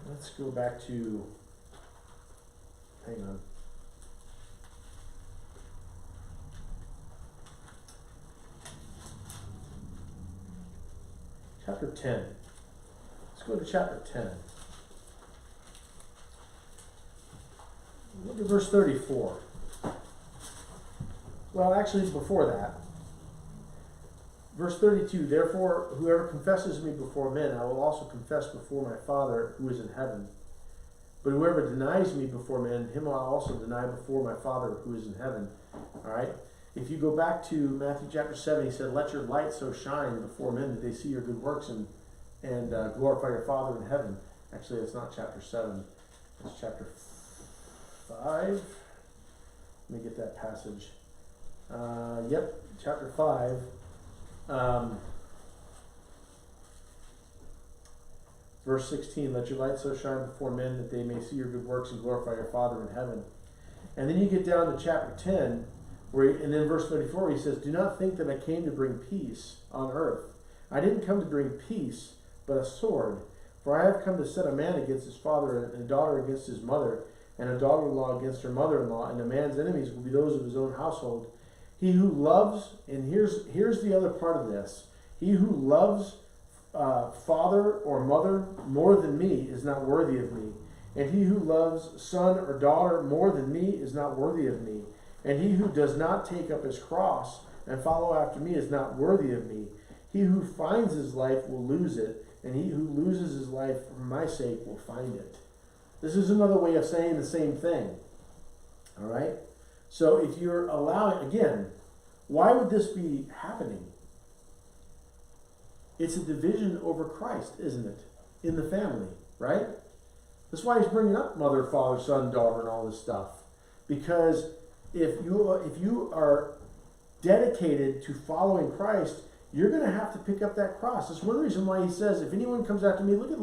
Let's go back to... Hang on. Chapter 10. Let's go to chapter 10. Look at verse 34. Well, actually, before that. Verse 32, therefore, whoever confesses me before men, I will also confess before my Father who is in heaven. But whoever denies me before men, him I'll also deny before my Father who is in heaven. All right? If you go back to Matthew chapter 7, he said, let your light so shine before men that they see your good works and glorify your Father in heaven. Actually, it's not chapter 7. It's chapter 5. Let me get that passage. Yep, chapter 5. Verse 16, let your light so shine before men that they may see your good works and glorify your Father in heaven. And then you get down to chapter 10, and then verse 34, he says, do not think that I came to bring peace on earth. I didn't come to bring peace, but a sword. For I have come to set a man against his father, and a daughter against his mother, and a daughter-in-law against her mother-in-law, and a man's enemies will be those of his own household. He who loves, and here's the other part of this, he who loves father or mother more than me is not worthy of me. And he who loves son or daughter more than me is not worthy of me. And he who does not take up his cross and follow after me is not worthy of me. He who finds his life will lose it, and he who loses his life for my sake will find it. This is another way of saying the same thing. All right? So if you're allowing, again, why would this be happening? It's a division over Christ, isn't it? In the family, right? That's why he's bringing up mother, father, son, daughter, and all this stuff. Because if you are dedicated to following Christ, you're going to have to pick up that cross. That's one reason why he says, if anyone comes after me, look at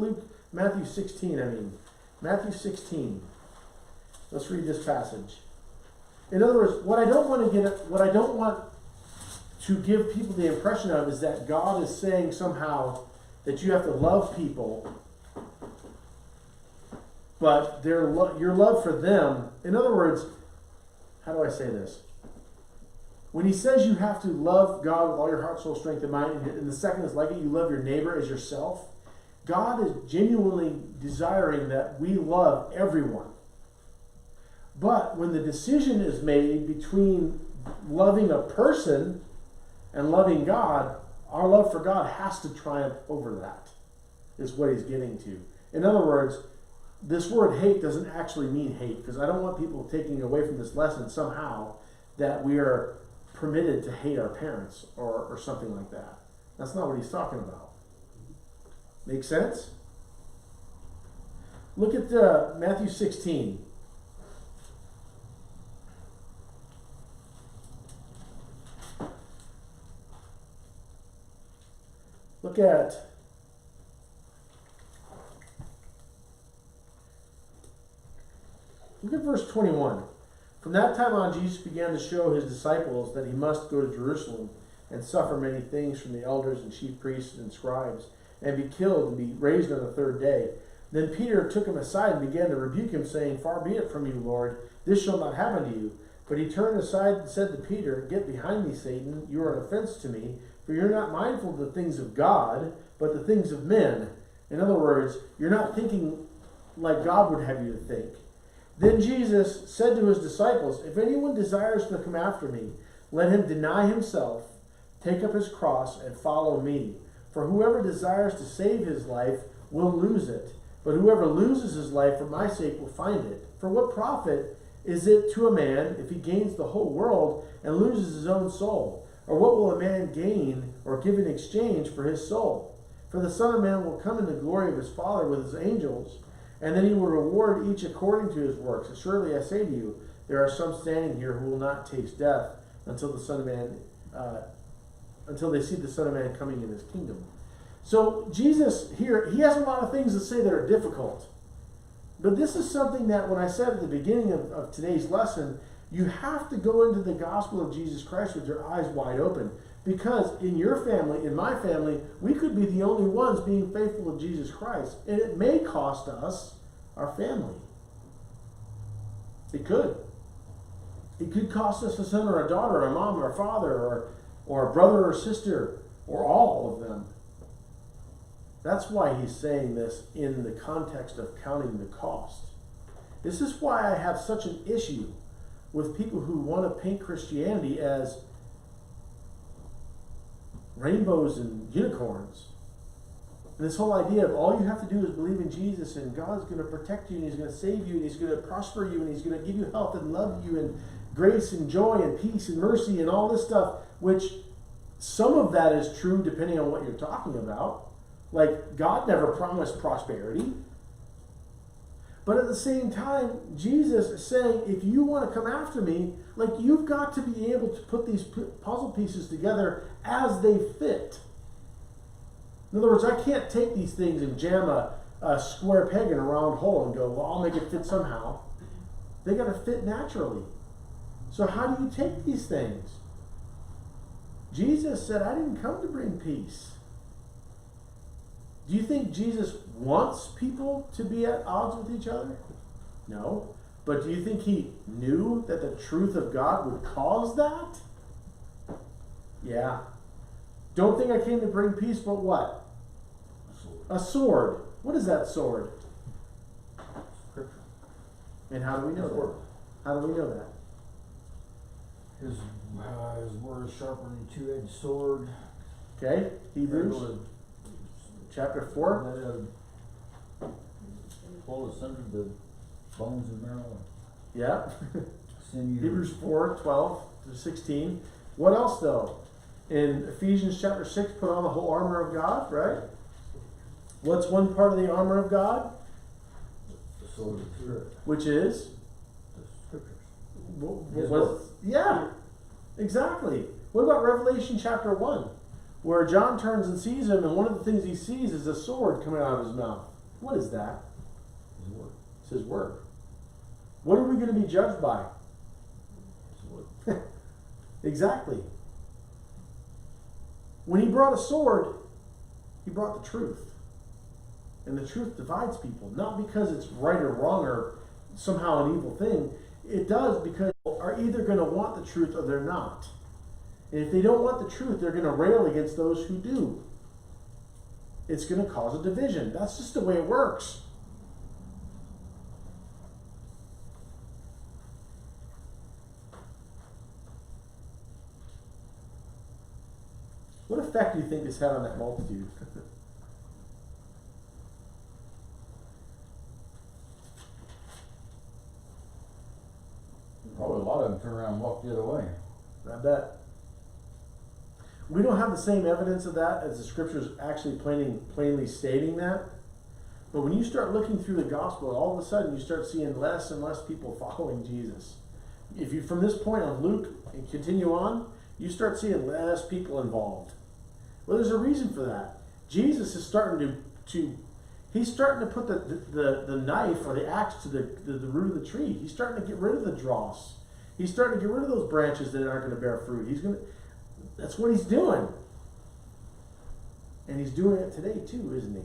Matthew 16. Matthew 16. Let's read this passage. In other words, what I don't want to give people the impression of is that God is saying somehow that you have to love people, but your love for them, in other words, how do I say this? When he says you have to love God with all your heart, soul, strength, and mind, and the second is like it, you love your neighbor as yourself, God is genuinely desiring that we love everyone. But when the decision is made between loving a person and loving God, our love for God has to triumph over that, is what he's getting to. In other words, this word hate doesn't actually mean hate, because I don't want people taking away from this lesson somehow that we are permitted to hate our parents or something like that. That's not what he's talking about. Make sense? Look at Matthew 16. Look at verse 21. From that time on, Jesus began to show his disciples that he must go to Jerusalem and suffer many things from the elders and chief priests and scribes, and be killed and be raised on the third day. Then Peter took him aside and began to rebuke him, saying, Far be it from you, Lord, this shall not happen to you. But he turned aside and said to Peter, Get behind me, Satan, you are an offense to me, for you're not mindful of the things of God, but the things of men. In other words, you're not thinking like God would have you to think. Then Jesus said to his disciples, If anyone desires to come after me, let him deny himself, take up his cross, and follow me. For whoever desires to save his life will lose it, but whoever loses his life for my sake will find it. For what profit is it to a man if he gains the whole world and loses his own soul? Or what will a man gain or give in exchange for his soul? For the Son of Man will come in the glory of his Father with his angels, and then he will reward each according to his works. Surely I say to you, there are some standing here who will not taste death until they see the Son of Man coming in his kingdom. So Jesus here, he has a lot of things to say that are difficult. But this is something that, when I said at the beginning of today's lesson, you have to go into the gospel of Jesus Christ with your eyes wide open. Because in your family, in my family, we could be the only ones being faithful to Jesus Christ. And it may cost us our family. It could. It could cost us a son or a daughter, or a mom or a father, or a brother or sister, or all of them. That's why he's saying this in the context of counting the cost. This is why I have such an issue with people who want to paint Christianity as rainbows and unicorns. And this whole idea of all you have to do is believe in Jesus and God's going to protect you and He's going to save you and He's going to prosper you and He's going to give you health and love you and grace and joy and peace and mercy and all this stuff, which some of that is true depending on what you're talking about. Like, God never promised prosperity. But at the same time, Jesus is saying, if you want to come after me, like, you've got to be able to put these puzzle pieces together as they fit. In other words, I can't take these things and jam a square peg in a round hole and go, well, I'll make it fit somehow. They got to fit naturally. So how do you take these things? Jesus said, I didn't come to bring peace. Do you think Jesus wants people to be at odds with each other? No. But do you think He knew that the truth of God would cause that? Yeah. Don't think I came to bring peace, but what? A sword. What is that sword? Scripture. And how do we know that? How do we know that? His word is sharper than a two-edged sword. Okay, Hebrews chapter 4. Pull asunder the bones and marrow. Yeah. Sinew. Hebrews 4:12-16. What else though? In Ephesians chapter 6, put on the whole armor of God, right? What's one part of the armor of God? The sword of the Spirit. Which is? The Scriptures. His word. Yeah, exactly. What about Revelation chapter 1? Where John turns and sees him, and one of the things he sees is a sword coming out of his mouth. What is that? His word. It's His word. What are we going to be judged by? His word. Exactly. When He brought a sword, He brought the truth. And the truth divides people, not because it's right or wrong or somehow an evil thing. It does because people are either going to want the truth or they're not. And if they don't want the truth, they're going to rail against those who do. It's going to cause a division. That's just the way it works. What effect do you think this had on that multitude? Probably a lot of them turned around and walked the other way. I bet. We don't have the same evidence of that as the scriptures actually plainly stating that. But when you start looking through the gospel, all of a sudden you start seeing less and less people following Jesus. If you, from this point of Luke and continue on, you start seeing less people involved. Well, there's a reason for that. Jesus is starting he's starting to put the knife or the axe to the root of the tree. He's starting to get rid of the dross. He's starting to get rid of those branches that aren't going to bear fruit. That's what He's doing. And He's doing it today too, isn't He?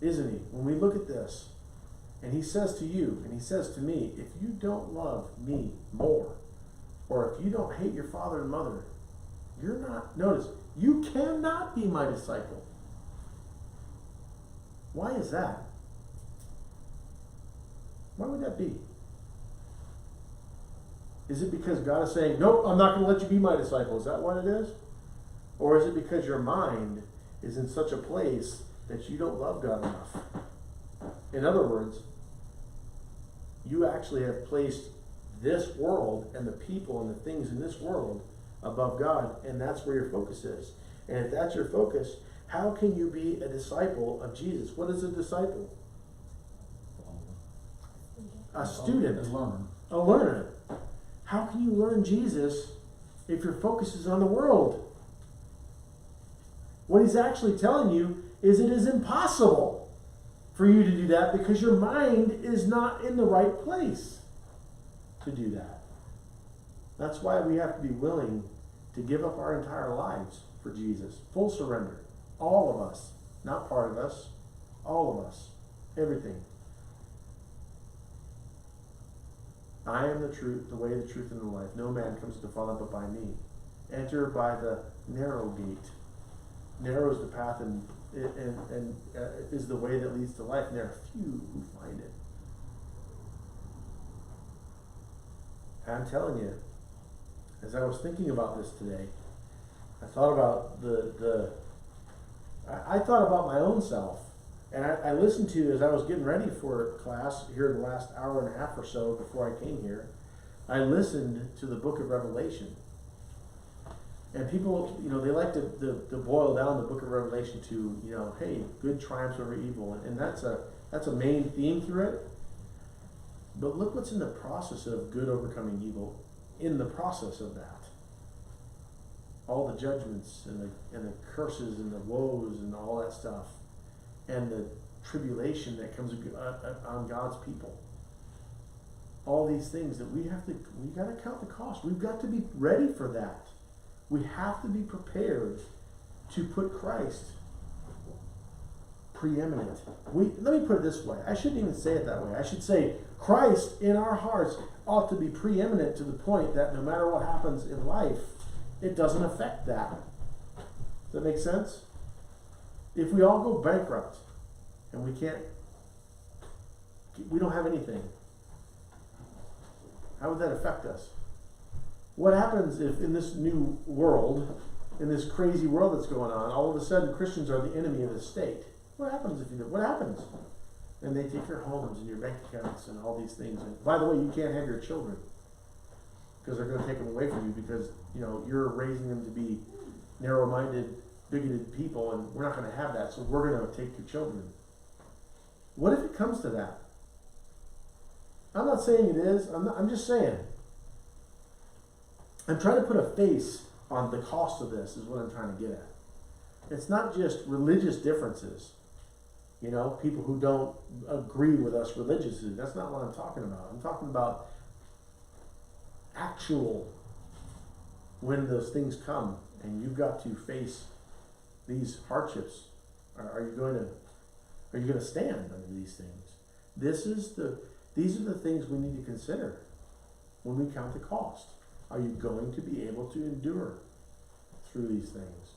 Isn't He? When we look at this, and He says to you, and He says to me, if you don't love me more, or if you don't hate your father and mother, you're not, notice, you cannot be my disciple. Why is that? Why would that be? Is it because God is saying, nope, I'm not going to let you be my disciple? Is that what it is? Or is it because your mind is in such a place that you don't love God enough? In other words, you actually have placed this world and the people and the things in this world above God, and that's where your focus is. And if that's your focus, how can you be a disciple of Jesus? What is a disciple? A student. A learner. A learner. How can you learn Jesus if your focus is on the world? What He's actually telling you is it is impossible for you to do that because your mind is not in the right place to do that. That's why we have to be willing to give up our entire lives for Jesus. Full surrender. All of us. Not part of us. All of us. Everything. I am the truth, the way, the truth, and the life. No man comes to the Father but by me. Enter by the narrow gate. Narrow is the path and is the way that leads to life. And there are few who find it. I'm telling you, as I was thinking about this today, I thought about I thought about my own self. And I listened to, as I was getting ready for class here the last hour and a half or so before I came here, I listened to the book of Revelation. And people, they like to boil down the book of Revelation to, hey, good triumphs over evil. And that's a main theme through it. But look what's in the process of good overcoming evil, in the process of that. All the judgments and the curses and the woes and all that stuff. And the tribulation that comes on God's people. All these things that we got to count the cost. We've got to be ready for that. We have to be prepared to put Christ preeminent. Let me put it this way. I shouldn't even say it that way. I should say Christ in our hearts ought to be preeminent to the point that no matter what happens in life, it doesn't affect that. Does that make sense? If we all go bankrupt and we don't have anything, how would that affect us? What happens if in this new world, in this crazy world that's going on, all of a sudden Christians are the enemy of the state? What happens if you do? What happens? And they take your homes and your bank accounts and all these things. And by the way, you can't have your children because they're going to take them away from you because you're raising them to be narrow-minded, bigoted people, and we're not going to have that. So we're going to take your children. What if it comes to that? I'm not saying it is. I'm just saying. I'm trying to put a face on the cost of this is what I'm trying to get at. It's not just religious differences. People who don't agree with us religiously. That's not what I'm talking about. I'm talking about actual when those things come and you've got to face these hardships. Are you going to stand under these things? These are the things we need to consider when we count the cost. Are you going to be able to endure through these things?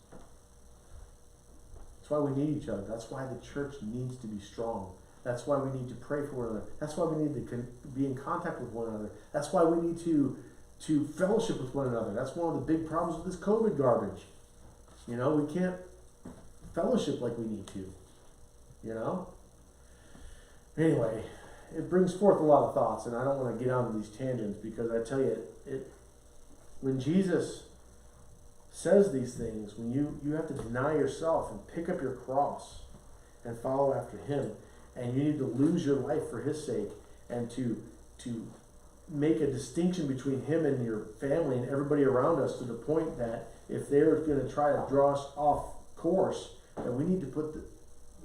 That's why we need each other. That's why the church needs to be strong. That's why we need to pray for one another. That's why we need to be in contact with one another. That's why we need to fellowship with one another. That's one of the big problems with this COVID garbage. We can't fellowship like we need to. Anyway, it brings forth a lot of thoughts, and I don't want to get onto these tangents because I tell you, when Jesus says these things, when you have to deny yourself and pick up your cross and follow after him, and you need to lose your life for his sake, and to make a distinction between him and your family and everybody around us to the point that if they're going to try to draw us off course, that we need to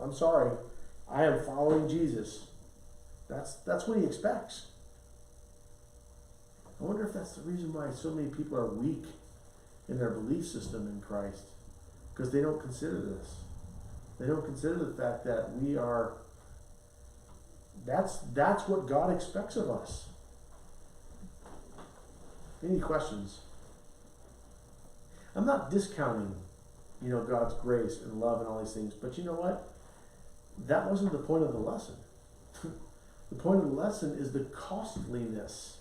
I'm sorry, I am following Jesus. That's what he expects. I wonder if that's the reason why so many people are weak in their belief system in Christ, because they don't consider this. They don't consider the fact that we are. That's what God expects of us. Any questions? I'm not discounting, God's grace and love and all these things, but you know what? That wasn't the point of the lesson. The point of the lesson is the costliness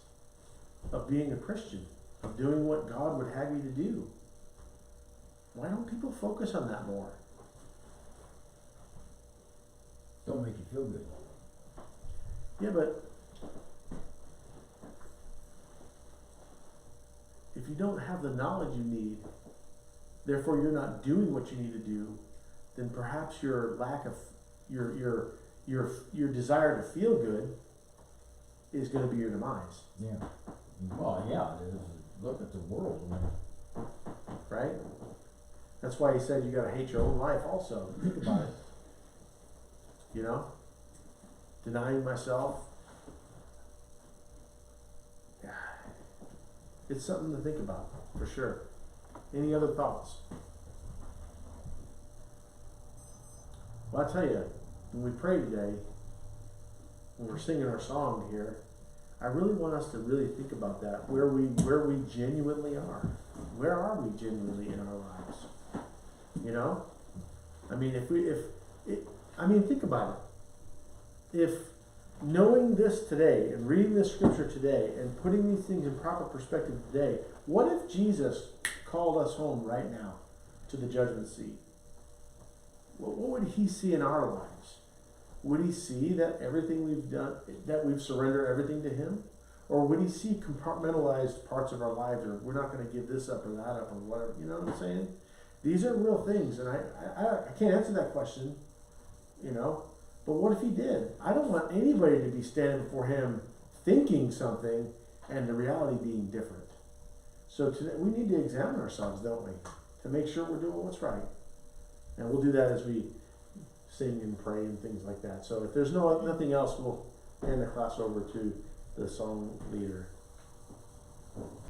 of being a Christian, of doing what God would have you to do. Why don't people focus on that more? Don't make you feel good. Yeah, but if you don't have the knowledge you need, therefore you're not doing what you need to do, then perhaps your lack of your desire to feel good is going to be your demise. Yeah. Well, yeah, it is. Look at the world. Right? That's why he said you got to hate your own life also. Think about it. Denying myself. Yeah. It's something to think about, for sure. Any other thoughts? Well, I tell you, when we pray today, when we're singing our song here, I really want us to really think about that, where we genuinely are. Where are we genuinely in our lives? I mean, think about it. knowing this today and reading this scripture today and putting these things in proper perspective today, what if Jesus called us home right now to the judgment seat? What would he see in our lives? Would he see that everything we've done, that we've surrendered everything to him? Or would he see compartmentalized parts of our lives, or we're not going to give this up or that up or whatever? You know what I'm saying? These are real things, and I can't answer that question, you know. But what if he did? I don't want anybody to be standing before him thinking something and the reality being different. So today we need to examine ourselves, don't we? To make sure we're doing what's right. And we'll do that as we sing and pray and things like that. So if there's nothing else, we'll hand the class over to the song leader.